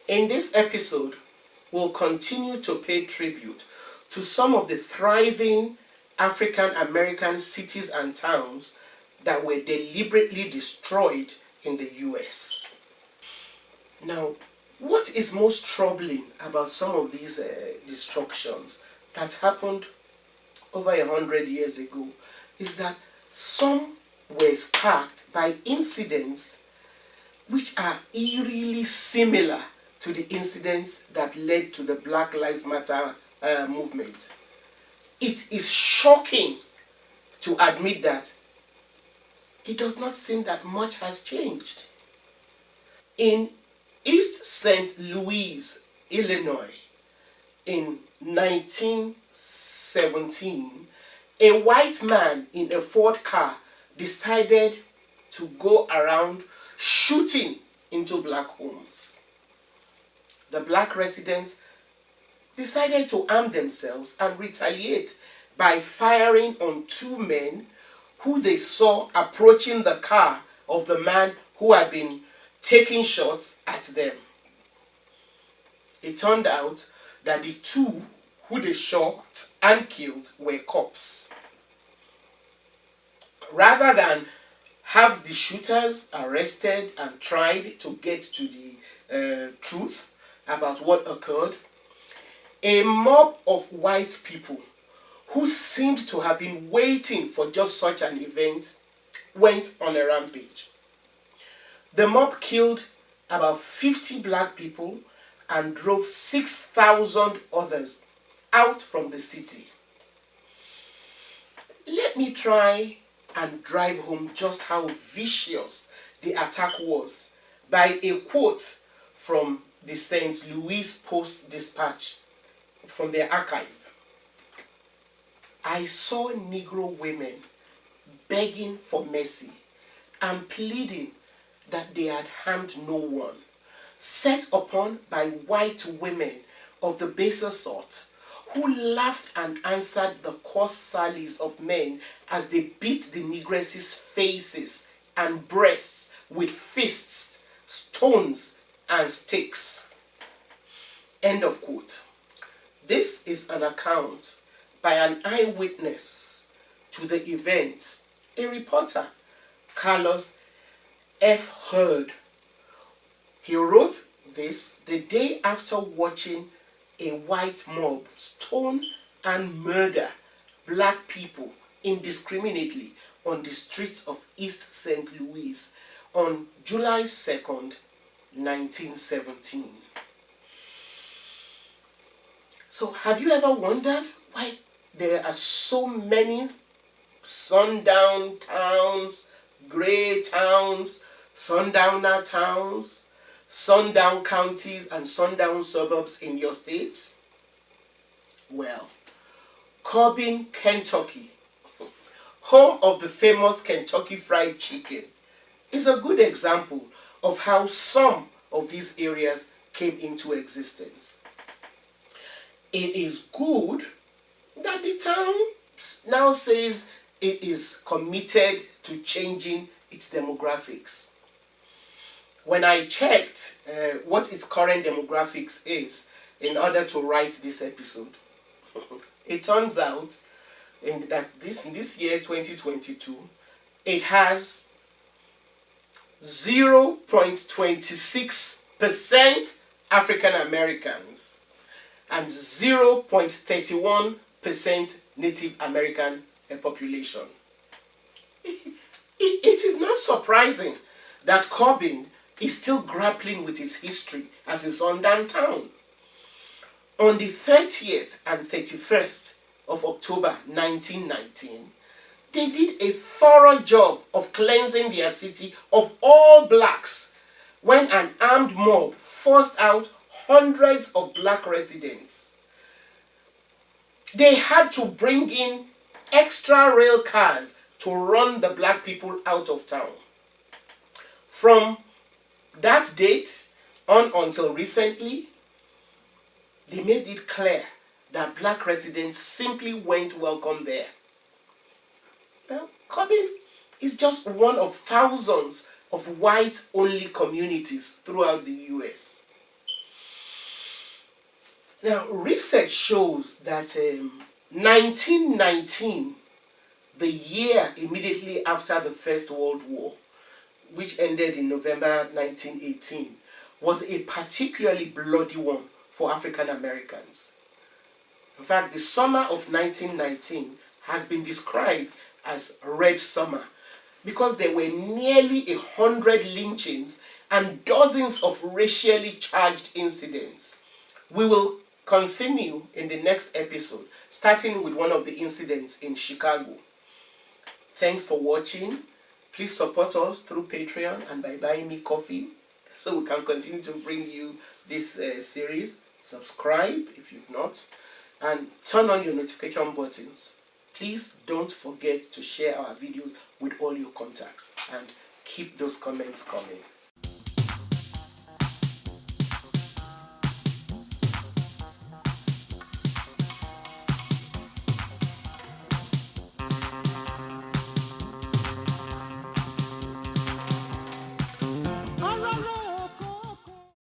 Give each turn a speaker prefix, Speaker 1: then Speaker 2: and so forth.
Speaker 1: In this episode, we'll continue to pay tribute to some of the thriving African American cities and towns that were deliberately destroyed in the US. Now, what is most troubling about some of these destructions that happened over 100 years ago is that some were sparked by incidents which are eerily similar to the incidents that led to the Black Lives Matter movement. It is shocking to admit that it does not seem that much has changed. In East St. Louis, Illinois, in 1917, a white man in a Ford car decided to go around shooting into black homes. The black residents decided to arm themselves and retaliate by firing on two men who they saw approaching the car of the man who had been taking shots at them. It turned out that the two who they shot and killed were cops. Rather than have the shooters arrested and tried to get to the truth about what occurred, a mob of white people who seemed to have been waiting for just such an event went on a rampage. The mob killed about 50 black people and drove 6,000 others out from the city. Let me try and drive home just how vicious the attack was by a quote from the St. Louis Post-Dispatch from their archive. I saw Negro women begging for mercy and pleading that they had harmed no one, set upon by white women of the baser sort, who laughed and answered the coarse sallies of men as they beat the negresses' faces and breasts with fists, stones, and sticks. End of quote. This is an account by an eyewitness to the event, a reporter, Carlos F. Hurd. He wrote this the day after watching a white mob stone and murder black people indiscriminately on the streets of East St. Louis on July 2nd, 1917. So have you ever wondered why there are so many sundown towns, gray towns, sundowner towns, sundown counties, and sundown suburbs in your state? Well, Corbin, Kentucky, home of the famous Kentucky Fried Chicken, is a good example of how some of these areas came into existence. It is good that the town now says it is committed to changing its demographics. When I checked what its current demographics is in order to write this episode, it turns out in this year 2022, it has 0.26% African Americans and 0.31% Native American population. It is not surprising that Corbin is still grappling with its history as a sundown town. On the 30th and 31st of October 1919, they did a thorough job of cleansing their city of all blacks when an armed mob forced out hundreds of black residents. They had to bring in extra rail cars to run the black people out of town. From that date on until recently, they made it clear that black residents simply weren't welcome there. Well, Corbin is just one of thousands of white-only communities throughout the US. Now, research shows that 1919, the year immediately after the First World War, which ended in November 1918, was a particularly bloody one for African Americans. In fact, the summer of 1919 has been described as Red Summer because there were nearly 100 lynchings and dozens of racially charged incidents. We will continue in the next episode, starting with one of the incidents in Chicago. Thanks for watching. Please support us through Patreon and by buying me coffee so we can continue to bring you this series. Subscribe if you've not, and turn on your notification buttons. Please don't forget to share our videos with all your contacts and keep those comments coming.